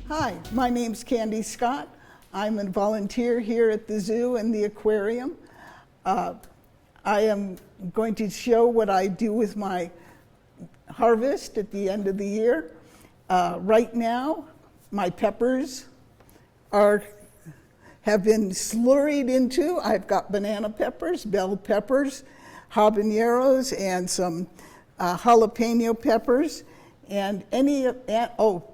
Hi, my name's Candy Scott. I'm a volunteer here at the zoo and the aquarium. I am going to show what I do with my harvest at the end of the year. Right now, my peppers have been slurried into. I've got banana peppers, bell peppers, habaneros, and some jalapeno peppers, and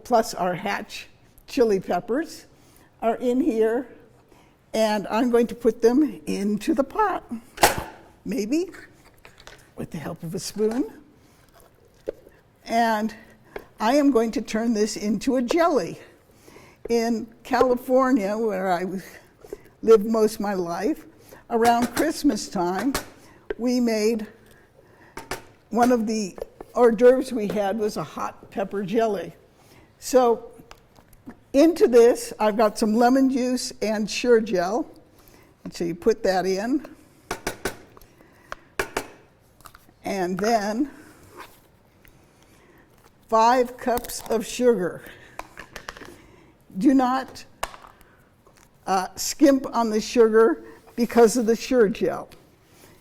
plus our hatch chili peppers are in here, and I'm going to put them into the pot, maybe with the help of a spoon. And I am going to turn this into a jelly. In California, where I lived most of my life, around Christmas time, we made one of the hors d'oeuvres we had was a hot pepper jelly. So into this, I've got some lemon juice and Sure Gel. And so you put that in. And then 5 cups of sugar. Do not skimp on the sugar because of the Sure Gel.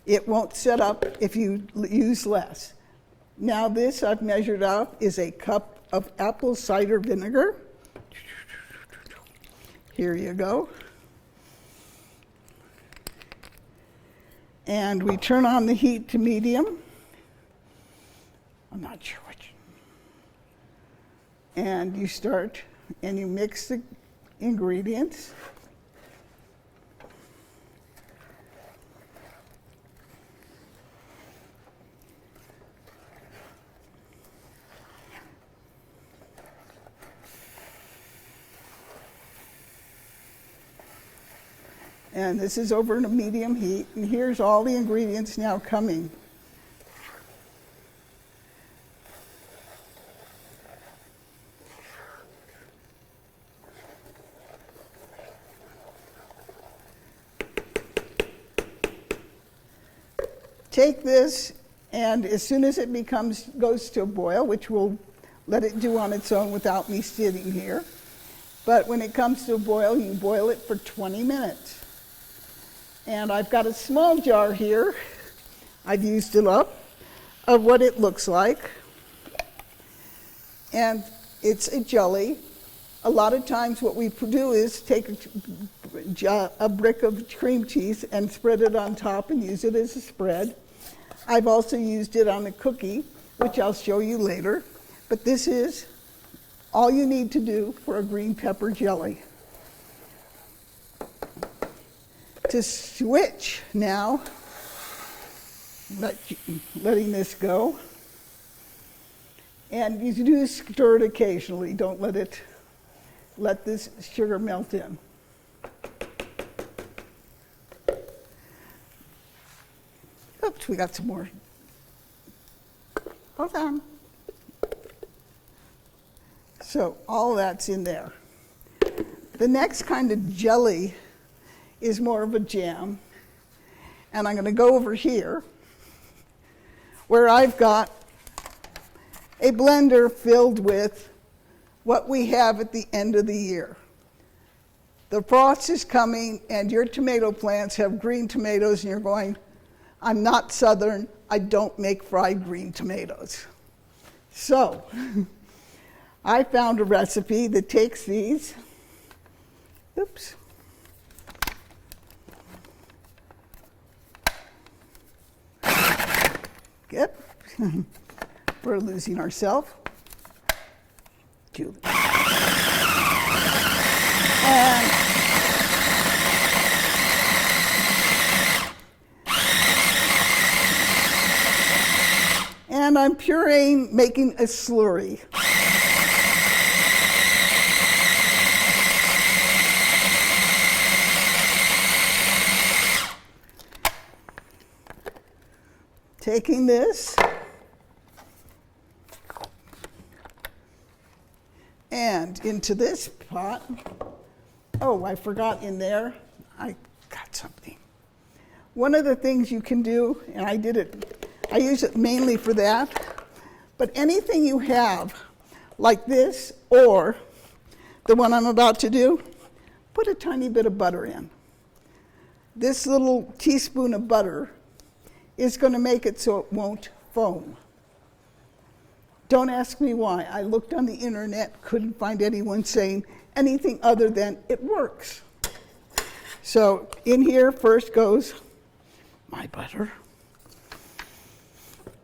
It won't set up if you use less. Now this I've measured out is a cup of apple cider vinegar. Here you go. And we turn on the heat to medium. I'm not sure which. And you start and you mix the ingredients. And this is over in a medium heat, and here's all the ingredients now coming. Take this, and as soon as it goes to a boil, which we'll let it do on its own without me sitting here, but when it comes to a boil, you boil it for 20 minutes. And I've got a small jar here, I've used it up, of what it looks like. And it's a jelly. A lot of times what we do is take a brick of cream cheese and spread it on top and use it as a spread. I've also used it on a cookie, which I'll show you later. But this is all you need to do for a green pepper jelly. To switch now, letting this go, and you do stir it occasionally. Don't let this sugar melt in. Oops, we got some more. Hold on. So all that's in there. The next kind of jelly is more of a jam. And I'm going to go over here where I've got a blender filled with what we have at the end of the year. The frost is coming and your tomato plants have green tomatoes and you're going, I'm not Southern, I don't make fried green tomatoes. So I found a recipe that takes these, oops, yep, we're losing ourselves. Julie. And I'm pureeing, making a slurry. Taking this and into this pot. Oh, I forgot in there, I got something. One of the things you can do, and I use it mainly for that, but anything you have like this or the one I'm about to do, put a tiny bit of butter in. This little teaspoon of butter is going to make it so it won't foam. Don't ask me why. I looked on the internet, couldn't find anyone saying anything other than it works. So in here first goes my butter,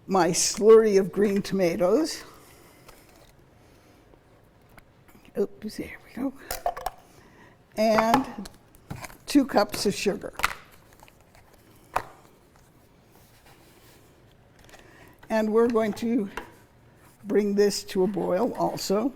my slurry of green tomatoes. Oops, there we go. And 2 cups of sugar. And we're going to bring this to a boil also.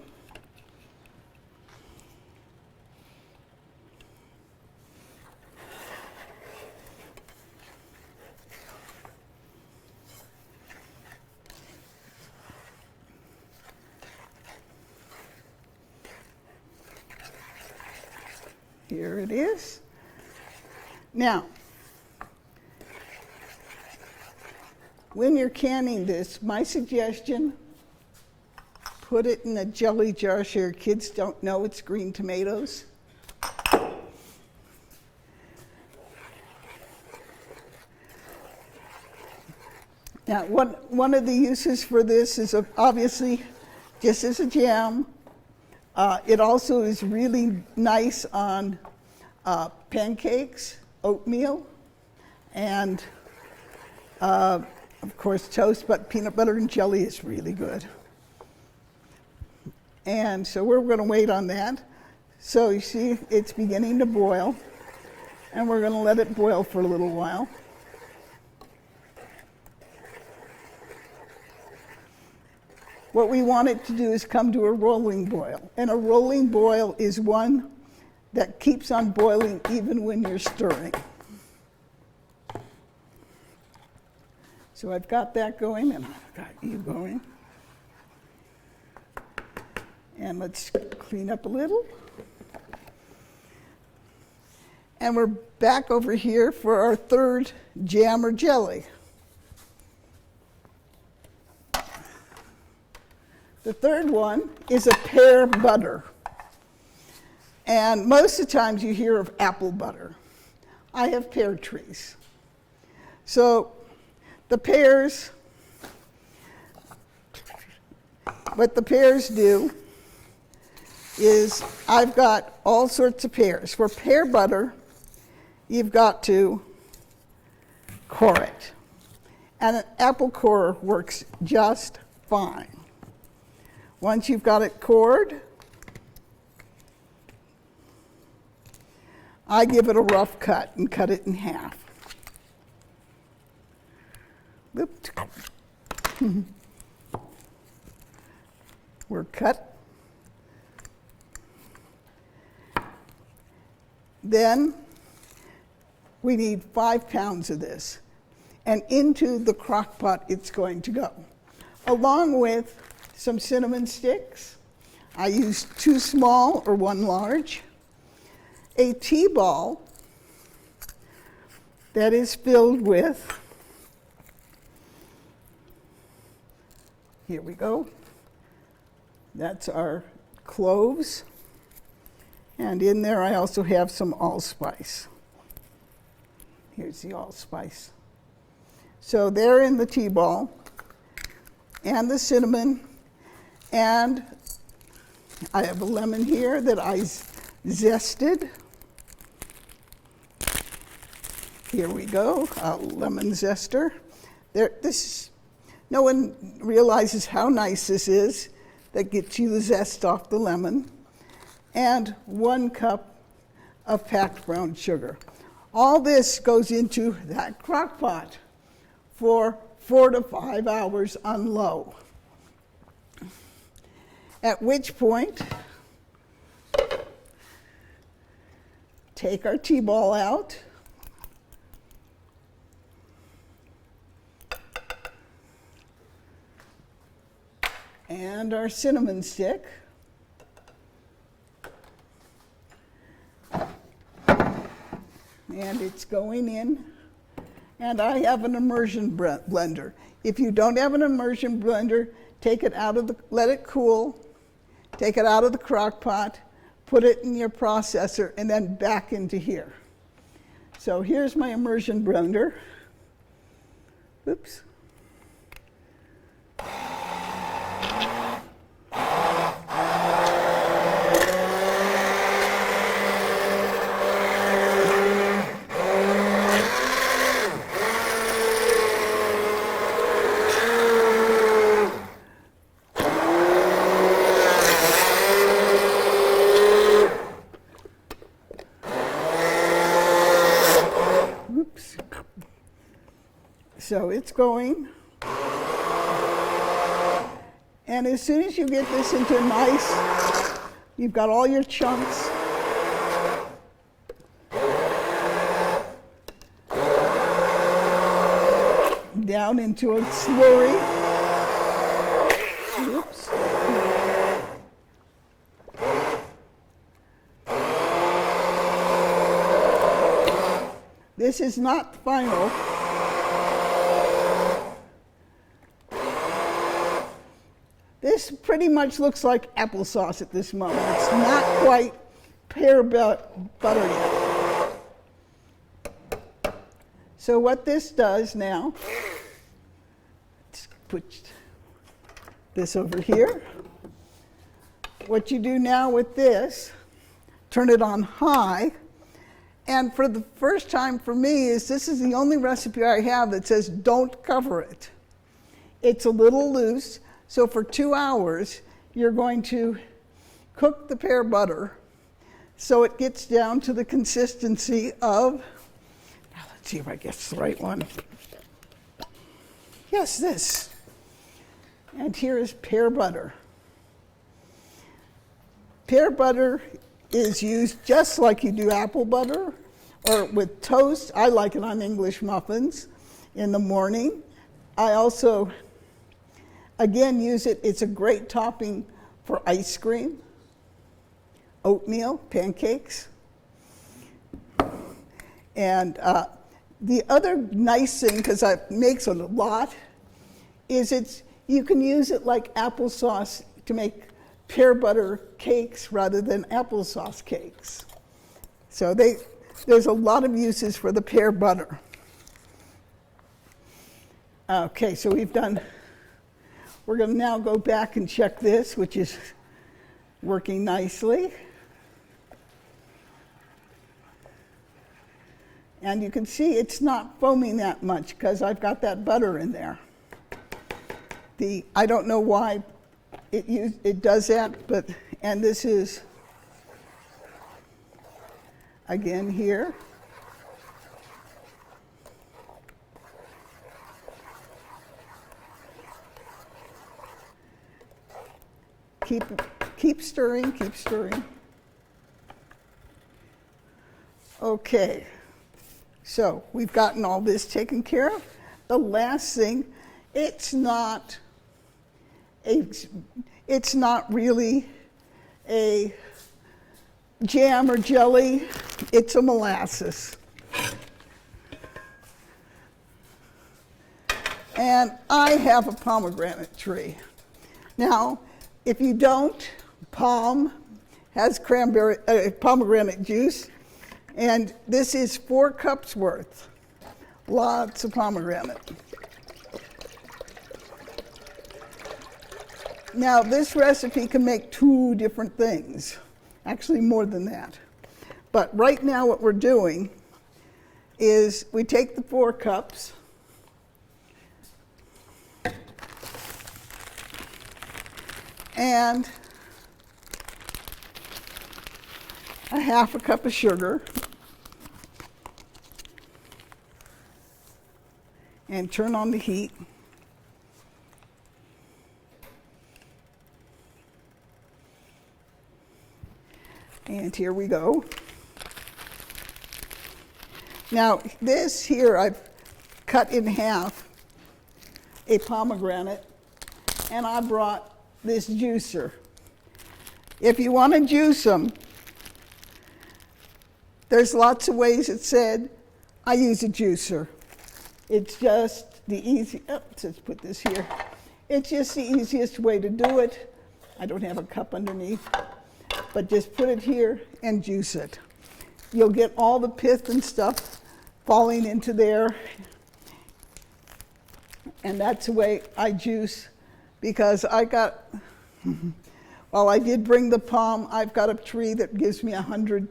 Here it is. Now, when you're canning this, my suggestion, put it in a jelly jar so your kids don't know it's green tomatoes. Now, one of the uses for this is obviously just as a jam. It also is really nice on pancakes, oatmeal, and of course toast, but peanut butter and jelly is really good. And so we're going to wait on that. So you see it's beginning to boil, and we're going to let it boil for a little while. What we want it to do is come to a rolling boil. And a rolling boil is one that keeps on boiling even when you're stirring. So I've got that going, and I've got you going. And let's clean up a little. And we're back over here for our third jam or jelly. The third one is a pear butter. And most of the times you hear of apple butter. I have pear trees. So the pears, what the pears do is I've got all sorts of pears. For pear butter, you've got to core it. And an apple core works just fine. Once you've got it cored, I give it a rough cut and cut it in half. We're cut. Then we need 5 pounds of this. And into the crock pot it's going to go, along with some cinnamon sticks. I use 2 small or 1 large. A tea ball that is filled with, here we go, that's our cloves. And in there I also have some allspice. Here's the allspice. So they're in the tea ball, and the cinnamon, and I have a lemon here that I zested. Here we go, a lemon zester. No one realizes how nice this is. That gets you the zest off the lemon. And 1 cup of packed brown sugar. All this goes into that crock pot for 4 to 5 hours on low. At which point, take our tea ball out. And our cinnamon stick. And it's going in. And I have an immersion blender. If you don't have an immersion blender, take it out of let it cool, take it out of the crock pot, put it in your processor, and then back into here. So here's my immersion blender. Oops. So it's going. And as soon as you get this into nice, you've got all your chunks. Down into a slurry. Oops. This is not final. This pretty much looks like applesauce at this moment. It's not quite pear butter yet. So what this does now, let's put this over here. What you do now with this, turn it on high, and for the first time for me this is the only recipe I have that says don't cover it. It's a little loose. So for 2 hours, you're going to cook the pear butter so it gets down to the consistency of, now let's see if I guess the right one. Yes, this. And here is pear butter. Pear butter is used just like you do apple butter or with toast. I like it on English muffins in the morning. I also again, use it. It's a great topping for ice cream, oatmeal, pancakes. And the other nice thing, because I makes a lot, is you can use it like applesauce to make pear butter cakes rather than applesauce cakes. So there's a lot of uses for the pear butter. Okay, so we're going to now go back and check this, which is working nicely. And you can see it's not foaming that much because I've got that butter in there. I don't know why it does that, and this is, again here. Keep stirring, keep stirring. Okay, so we've gotten all this taken care of. The last thing, it's not really a jam or jelly, it's a molasses. And I have a pomegranate tree. Now, if you don't, Palm has pomegranate juice, and this is 4 cups worth. Lots of pomegranate. Now, this recipe can make 2 different things, actually more than that. But right now what we're doing is we take the 4 cups, and a 1/2 cup of sugar, and turn on the heat. And here we go. Now this here I've cut in half, a pomegranate, and I brought this juicer. If you want to juice them, there's lots of ways it said. I use a juicer. It's just the let's put this here. It's just the easiest way to do it. I don't have a cup underneath. but just put it here and juice it. You'll get all the pith and stuff falling into there. And that's the way I juice, because I got, well, I did bring the palm. I've got a tree that gives me 100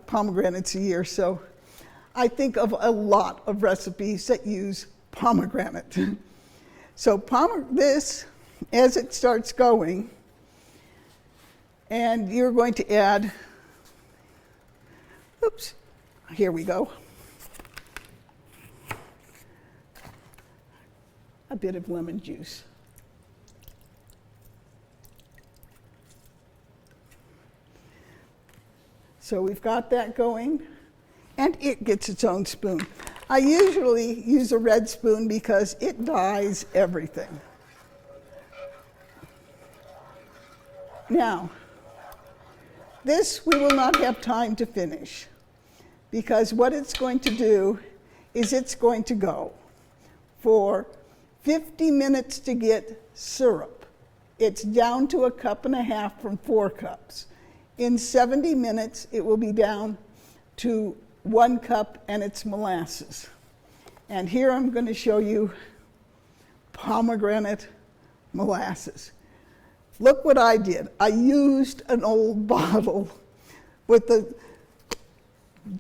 pomegranates a year. So I think of a lot of recipes that use pomegranate. So this, as it starts going, and you're going to add, oops, here we go, a bit of lemon juice. So we've got that going, and it gets its own spoon. I usually use a red spoon because it dyes everything. Now, this we will not have time to finish, because what it's going to do is it's going to go for 50 minutes to get syrup. It's down to 1.5 cups from 4 cups. In 70 minutes, it will be down to 1 cup and it's molasses. And here I'm going to show you pomegranate molasses. Look what I did. I used an old bottle with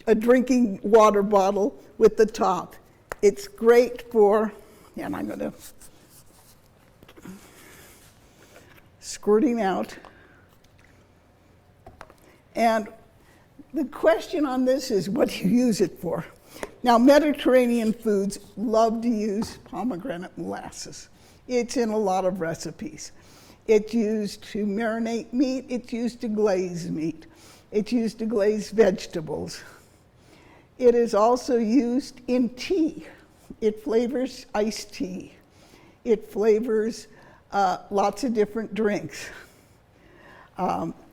a drinking water bottle with the top. It's great for, and I'm going to squirting out. And the question on this is, what do you use it for? Now, Mediterranean foods love to use pomegranate molasses. It's in a lot of recipes. It's used to marinate meat. It's used to glaze meat. It's used to glaze vegetables. It is also used in tea. It flavors iced tea. It flavors lots of different drinks.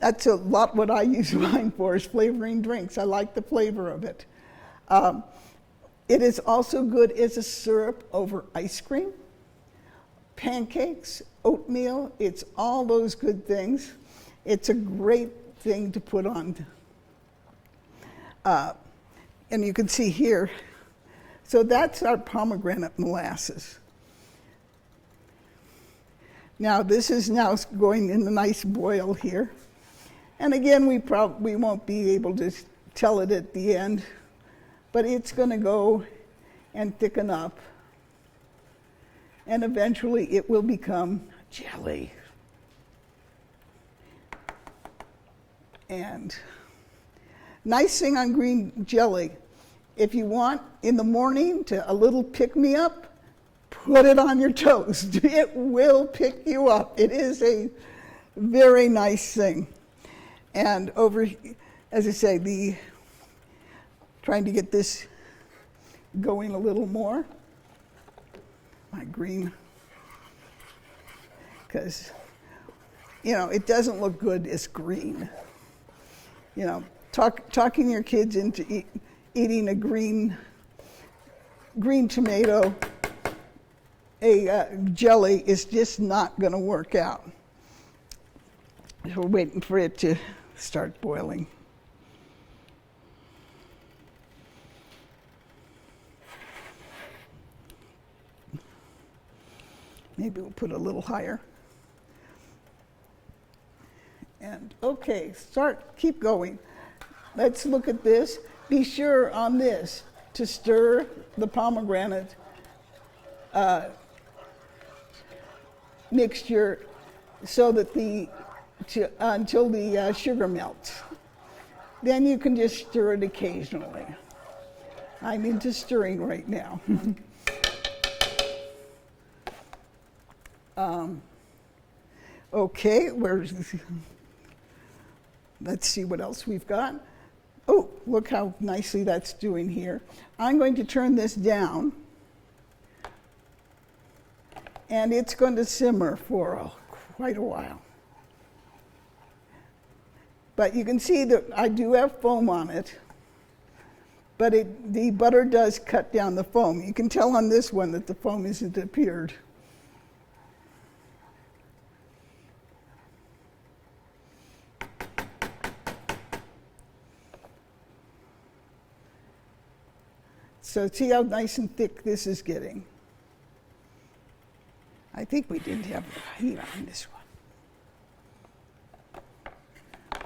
That's a lot what I use mine for, is flavoring drinks. I like the flavor of it. It is also good as a syrup over ice cream, pancakes, oatmeal. It's all those good things. It's a great thing to put on. And you can see here, so that's our pomegranate molasses. Now this is now going in a nice boil here. And again, we won't be able to tell it at the end, but it's going to go and thicken up. And eventually it will become jelly. And nice thing on green jelly, if you want in the morning to a little pick-me-up, put it on your toast. It will pick you up. It is a very nice thing. And over, as I say, trying to get this going a little more. My green, because, it doesn't look good as green. Talking your kids into eating a green tomato, a jelly, is just not going to work out. So we're waiting for it to start boiling. Maybe we'll put a little higher. And okay, keep going. Let's look at this. Be sure on this to stir the pomegranate mixture so that until the sugar melts. Then you can just stir it occasionally. I'm into stirring right now. Okay, let's see what else we've got. Oh, look how nicely that's doing here. I'm going to turn this down, and it's going to simmer for quite a while. But you can see that I do have foam on it, but the butter does cut down the foam. You can tell on this one that the foam hasn't appeared. So see how nice and thick this is getting. I think we didn't have the heat on this one.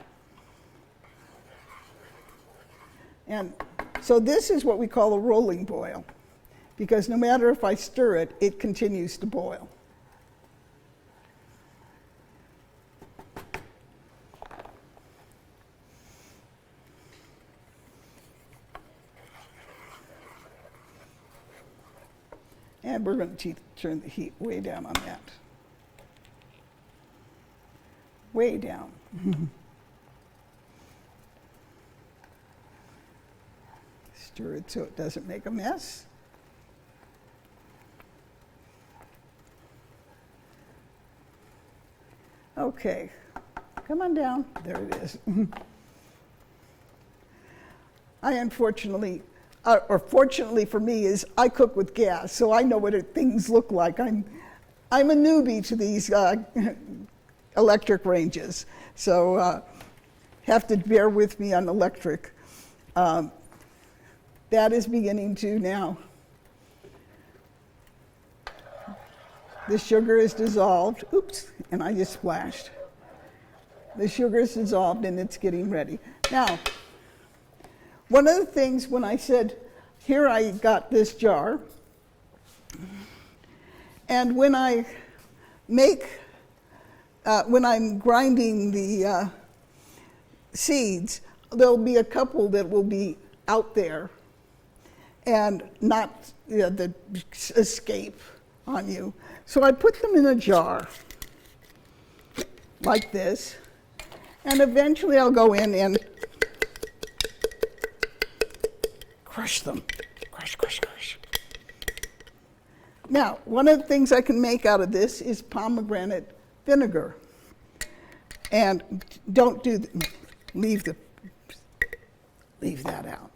And so this is what we call a rolling boil, because no matter if I stir it, it continues to boil. And we're going to turn the heat way down on that. Way down. Stir it so it doesn't make a mess. Okay, come on down. There it is. I unfortunately, or fortunately for me, is I cook with gas, so I know what things look like. I'm a newbie to these electric ranges, so have to bear with me on electric. That is beginning to now. The sugar is dissolved. Oops, and I just splashed. The sugar is dissolved and it's getting ready. Now, one of the things when I said, here I got this jar, and when I make, when I'm grinding the seeds, there'll be a couple that will be out there and not the escape on you. So I put them in a jar like this, and eventually I'll go in and crush them. Crush, crush, crush. Now, one of the things I can make out of this is pomegranate vinegar. And don't do, leave that out.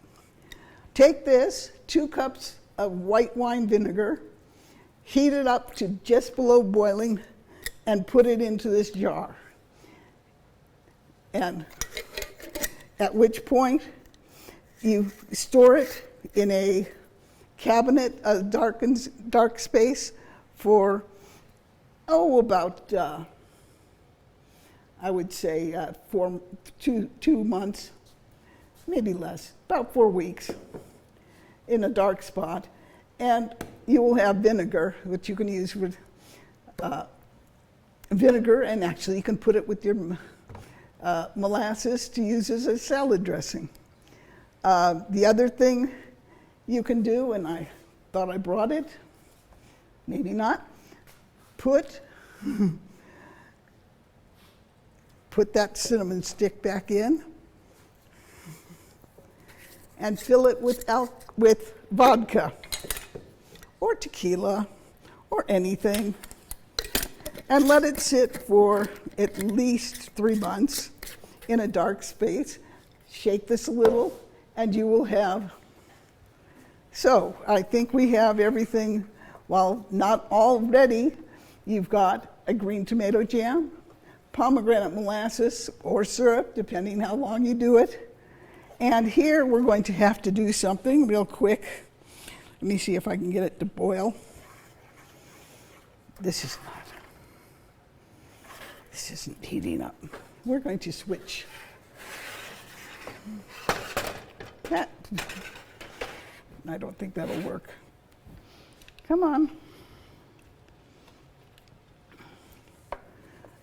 Take this, 2 cups of white wine vinegar, heat it up to just below boiling, and put it into this jar. And at which point you store it in a cabinet, a dark space for, about, I would say, 2 months, maybe less, about 4 weeks in a dark spot. And you will have vinegar, which you can use with vinegar, and actually you can put it with your molasses to use as a salad dressing. The other thing you can do, and I thought I brought it, maybe not, put that cinnamon stick back in and fill it with vodka or tequila or anything, and let it sit for at least 3 months in a dark space. Shake this a little, and you will have. So I think we have everything. While not all ready, you've got a green tomato jam, pomegranate molasses or syrup, depending how long you do it. And here we're going to have to do something real quick. Let me see if I can get it to boil. This isn't heating up. We're going to switch. That, I don't think that'll work. Come on.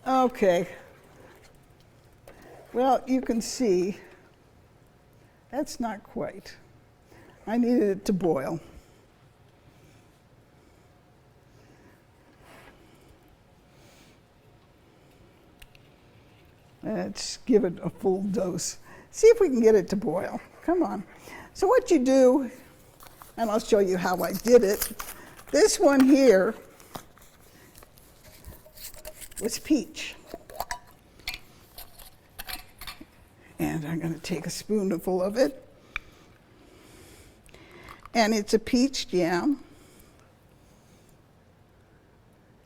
Okay. Well, you can see that's not quite. I needed it to boil. Let's give it a full dose. See if we can get it to boil. Come on. So what you do, and I'll show you how I did it. This one here was peach. And I'm going to take a spoonful of it. And it's a peach jam,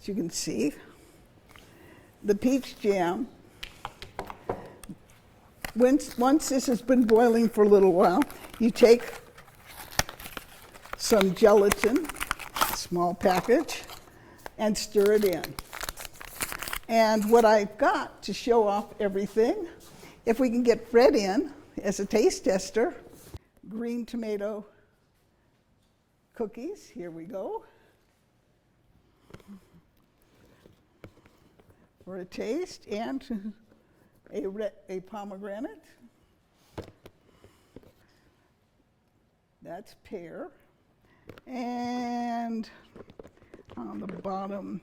as you can see. The peach jam, once this has been boiling for a little while, you take some gelatin, a small package, and stir it in. And what I've got to show off everything, if we can get Fred in as a taste tester, green tomato cookies, here we go. For a taste, and a pomegranate. That's pear. And on the bottom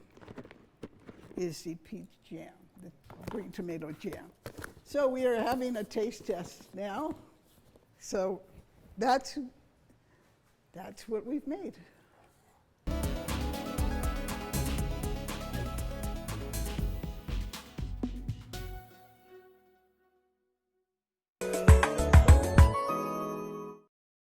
is the peach jam, the green tomato jam. So we are having a taste test now. So that's what we've made.